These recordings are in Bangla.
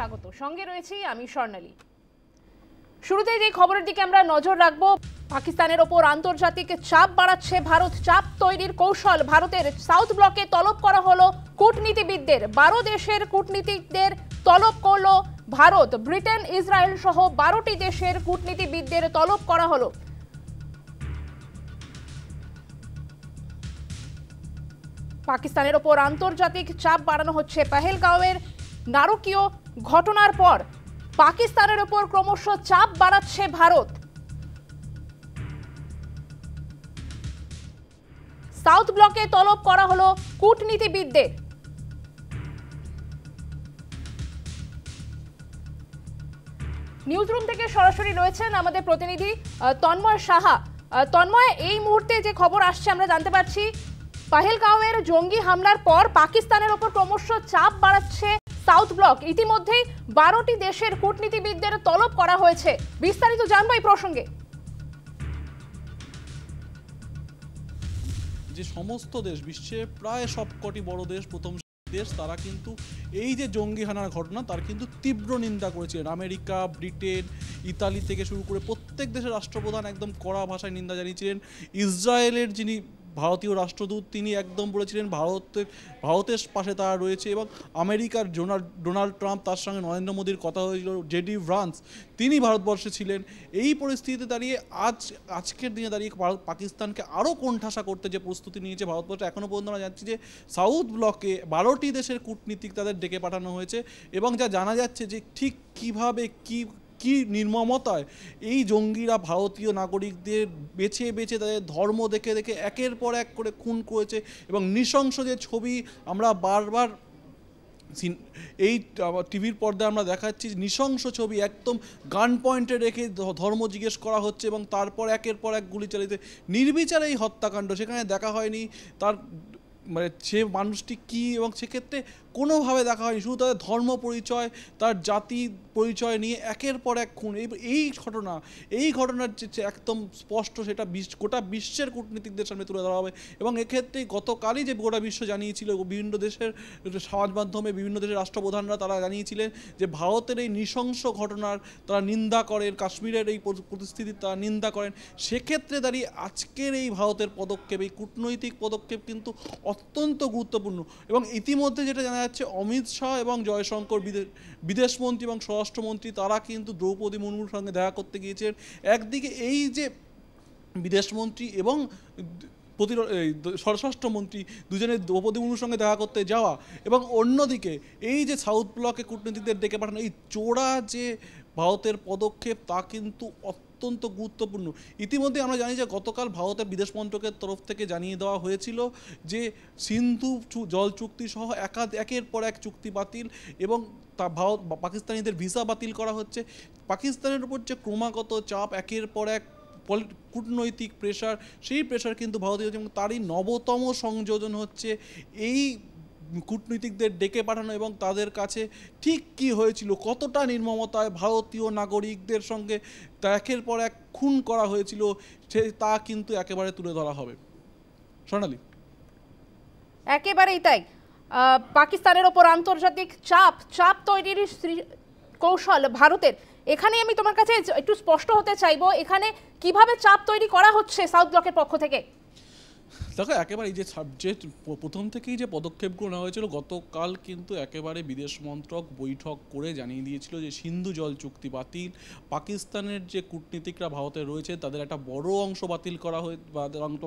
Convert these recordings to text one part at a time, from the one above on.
স্বাগত। সঙ্গে রয়েছি আমি স্বর্ণালী। শুরুতেই যে খবরের দিকে আমরা নজর রাখবো, পাকিস্তানের ওপর আন্তর্জাতিক চাপ বাড়াচ্ছে ভারত। চাপ তৈরির কৌশল ভারতের। সাউথ ব্লকে তলব করা হলো কূটনীতিবিদদের। 12 দেশের কূটনীতিকদের তলব করলো ভারত। ব্রিটেন, ইসরায়েল সহ 12টি দেশের কূটনীতিবিদদের তলব করা হলো। পাকিস্তানের ওপর আন্তর্জাতিক চাপ বাড়ানো হচ্ছে। পেহেলগাঁওয়ের নারকীয় ঘটনার পর পাকিস্তানের ওপর ক্রমশ চাপ বাড়াচ্ছে ভারত। সাউথ ব্লকে তলব করা হলো কূটনীতিবিদদের। নিউজরুম থেকে সরাসরি রয়েছেন আমাদের প্রতিনিধি তন্ময় সাহা। তন্ময়, এই মুহূর্তে যে খবর আসছে আমরা জানতে পারছি, পেহেলগাঁওয়ের জঙ্গি হামলার পর পাকিস্তানের ওপর ক্রমশ চাপ বাড়াচ্ছে সাউথ ব্লক। ইতিমধ্যেই 12টি দেশের কূটনীতিবিদদের তলব করা হয়েছে। বিস্তারিত জানবো এই প্রসঙ্গে। যে সমস্ত দেশ, বিশ্বের প্রায় সবকটি বড় দেশ, প্রথম দেশ, তারা কিন্তু এই যে জঙ্গি হানার ঘটনা তার কিন্তু তীব্র নিন্দা করেছিলেন। আমেরিকা, ব্রিটেন, ইতালি থেকে শুরু করে প্রত্যেক দেশের রাষ্ট্রপ্রধান একদম কড়া ভাষায় নিন্দা জানিয়েছিলেন। ইসরায়েলের যিনি ভারতীয় রাষ্ট্রদূত তিনি একদম বলেছিলেন ভারতের পাশে তারা রয়েছে। এবং আমেরিকার ডোনাল্ড ট্রাম্প, তার সঙ্গে নরেন্দ্র মোদীর কথা হয়েছিল, জেডি ভ্যান্স তিনি ভারতবর্ষে ছিলেন। এই পরিস্থিতিতে দাঁড়িয়ে আজকের দিনে দাঁড়িয়ে ভারত পাকিস্তানকে আরও কোণঠাসা করতে যে প্রস্তুতি নিয়েছে ভারতবর্ষ। এখনও পর্যন্ত আমরা জানছি যে সাউথ ব্লকে 12টি দেশের কূটনীতিক তাদের ডেকে পাঠানো হয়েছে। এবং যা জানা যাচ্ছে যে ঠিক কীভাবে কি নির্মমতায় এই জঙ্গিরা ভারতীয় নাগরিকদের বেছে বেছে তাদের ধর্ম দেখে দেখে একের পর এক করে খুন করেছে। এবং নৃশংস যে ছবি আমরা বারবার এই টিভির পর্দায় আমরা দেখাচ্ছি, নৃশংস ছবি, একদম গান পয়েন্টে রেখে ধর্ম জিজ্ঞেস করা হচ্ছে এবং তারপর একের পর এক গুলি চালিয়ে নির্বিচারে এই হত্যাকাণ্ড। সেখানে দেখা হয়নি তার মানে সে মানুষটি কী, এবং সেক্ষেত্রে কোনোভাবে দেখা হয়নি, শুধু তাদের ধর্ম পরিচয়, তার জাতি পরিচয় নিয়ে একের পর এক খুন। এই ঘটনার যে একদম স্পষ্ট, সেটা গোটা বিশ্বের কূটনীতিকদের সামনে তুলে ধরা হবে। এবং এক্ষেত্রে গতকালই যে গোটা বিশ্ব জানিয়েছিল, বিভিন্ন দেশের সমাজ মাধ্যমে বিভিন্ন দেশের রাষ্ট্রপ্রধানরা তারা জানিয়েছিলেন যে ভারতের এই নৃশংস ঘটনার তারা নিন্দা করেন, কাশ্মীরের এই পরিস্থিতির তারা নিন্দা করেন। সেক্ষেত্রে দাঁড়িয়ে আজকের এই ভারতের পদক্ষেপ, এই কূটনৈতিক পদক্ষেপ কিন্তু অত্যন্ত গুরুত্বপূর্ণ। এবং ইতিমধ্যে যেটা জানা যাচ্ছে, অমিত শাহ এবং জয়শঙ্কর বিদেশমন্ত্রী এবং স্বরাষ্ট্রমন্ত্রী তারা কিন্তু দ্রৌপদী মুর্মুর সঙ্গে দেখা করতে গিয়েছেন। একদিকে এই যে বিদেশমন্ত্রী এবং স্বরাষ্ট্রমন্ত্রী দুজনের দ্রৌপদী মুর্মুর সঙ্গে দেখা করতে যাওয়া, এবং অন্যদিকে এই যে সাউথ ব্লকে কূটনীতিকদের ডেকে পাঠানো, এই জোড়া যে ভারতের পদক্ষেপ তা কিন্তু অত্যন্ত গুরুত্বপূর্ণ। ইতিমধ্যে আমরা জানি যে গতকাল ভারতের বিদেশ মন্ত্রকের তরফ থেকে জানিয়ে দেওয়া হয়েছিল যে সিন্ধু জল চুক্তি সহ একের পর এক চুক্তি বাতিল, এবং তা পাকিস্তানিদের ভিসা বাতিল করা হচ্ছে। পাকিস্তানের উপর যে ক্রমাগত চাপ, একের পর এক কূটনৈতিক প্রেশার, সেই প্রেশার কিন্তু ভারতীয়, এবং তারই নবতম সংযোজন হচ্ছে এই কূটনীতিকদের ডেকে পাঠানো। এবং তাদের কাছে ঠিক কি হয়েছিল, কতটা নির্মমতায় ভারতীয় নাগরিকদের সঙ্গে একের পর এক খুন করা হয়েছিল, তা কিন্তু একেবারে তুলে ধরা হবে। সোনালী, একেবারেই তাই। পাকিস্তানের ওপর আন্তর্জাতিক চাপ তৈরির কৌশল ভারতের। এখানে আমি তোমার কাছে একটু স্পষ্ট হতে চাইবো, এখানে কিভাবে চাপ তৈরি করা হচ্ছে সাউথ ব্লকের পক্ষ থেকে? দেখো, একেবারে এই যে সাবজেক্ট প্রথম থেকেই যে পদক্ষেপগুলো নেওয়া হয়েছিল, গতকাল কিন্তু একেবারে বিদেশ মন্ত্রক বৈঠক করে জানিয়ে দিয়েছিল যে সিন্ধু জল চুক্তি বাতিল, পাকিস্তানের যে কূটনীতিকরা ভারতে রয়েছে তাদের একটা বড় অংশ বাতিল করা হয়েছে, বা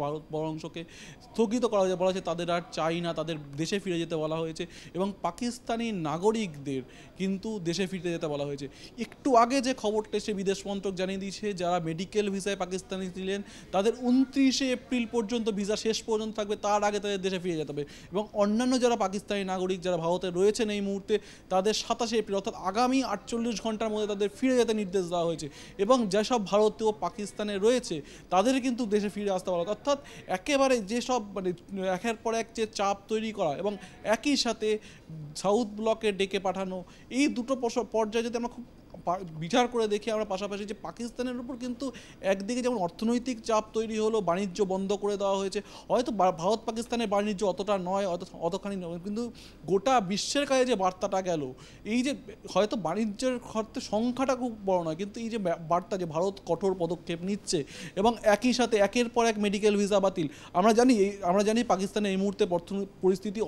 ভারত বড় অংশকে স্থগিত করা হয়েছে, বলা হয়েছে তাদের আর চাই না, তাদের দেশে ফিরে যেতে বলা হয়েছে। এবং পাকিস্তানি নাগরিকদের কিন্তু দেশে ফিরতে যেতে বলা হয়েছে। একটু আগে যে খবরটা এসে বিদেশ মন্ত্রক জানিয়ে দিয়েছে, যারা মেডিকেল ভিসায় পাকিস্তানি ছিলেন তাদের 29শে এপ্রিল পর্যন্ত ভিসা শেষ পর্যন্ত থাকবে, তার আগে তাদের দেশে ফিরে যেতে হবে। এবং অন্যান্য যারা পাকিস্তানি নাগরিক যারা ভারতে রয়েছেন এই মুহূর্তে, তাদের 27শে এপ্রিল অর্থাৎ আগামী 48 ঘন্টার মধ্যে তাদের ফিরে যেতে নির্দেশ দেওয়া হয়েছে। এবং যেসব ভারতীয় পাকিস্তানে রয়েছে তাদের কিন্তু দেশে ফিরে আসতে বলা, অর্থাৎ একেবারে যেসব মানে একের পর এক যে চাপ তৈরি করা, এবং একই সাথে সাউথ ব্লকে ডেকে পাঠানো, এই দুটো পর্যায়ে যদি আমরা খুব বিচার করে দেখি আমরা পাশাপাশি যে পাকিস্তানের উপর কিন্তু একদিকে যেমন অর্থনৈতিক চাপ তৈরি হলো, বাণিজ্য বন্ধ করে দেওয়া হয়েছে, হয়তো ভারত পাকিস্তানের বাণিজ্য অতটা নয়, অতখানি নয়, কিন্তু গোটা বিশ্বের কাছে যে বার্তাটা গেল, এই যে হয়তো বাণিজ্যের ক্ষেত্রে সংখ্যাটা খুব বড় নয়, কিন্তু এই যে বার্তা যে ভারত কঠোর পদক্ষেপ নিচ্ছে এবং একই সাথে একের পর এক মেডিকেল ভিসা বাতিল। আমরা জানি পাকিস্তানের এই মুহূর্তে পরিস্থিতি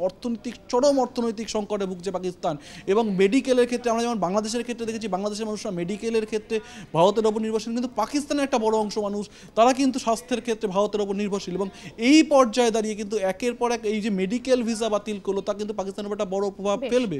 চরম অর্থনৈতিক সংকটে ভুগছে পাকিস্তান, এবং মেডিকেলের ক্ষেত্রে আমরা যেমন বাংলাদেশের ক্ষেত্রে দেখেছি, বাংলাদেশের মানুষরা মেডিকেলের ক্ষেত্রে ভারতের ওপর নির্ভরশীল, কিন্তু পাকিস্তানের একটা বড় অংশ মানুষ তারা কিন্তু স্বাস্থ্যের ক্ষেত্রে ভারতের ওপর নির্ভরশীল, এবং এই পর্যায়ে দাঁড়িয়ে কিন্তু একের পর এক এই যে মেডিকেল ভিসা বাতিল করলো তা কিন্তু পাকিস্তানের উপর একটা বড় প্রভাব ফেলবে।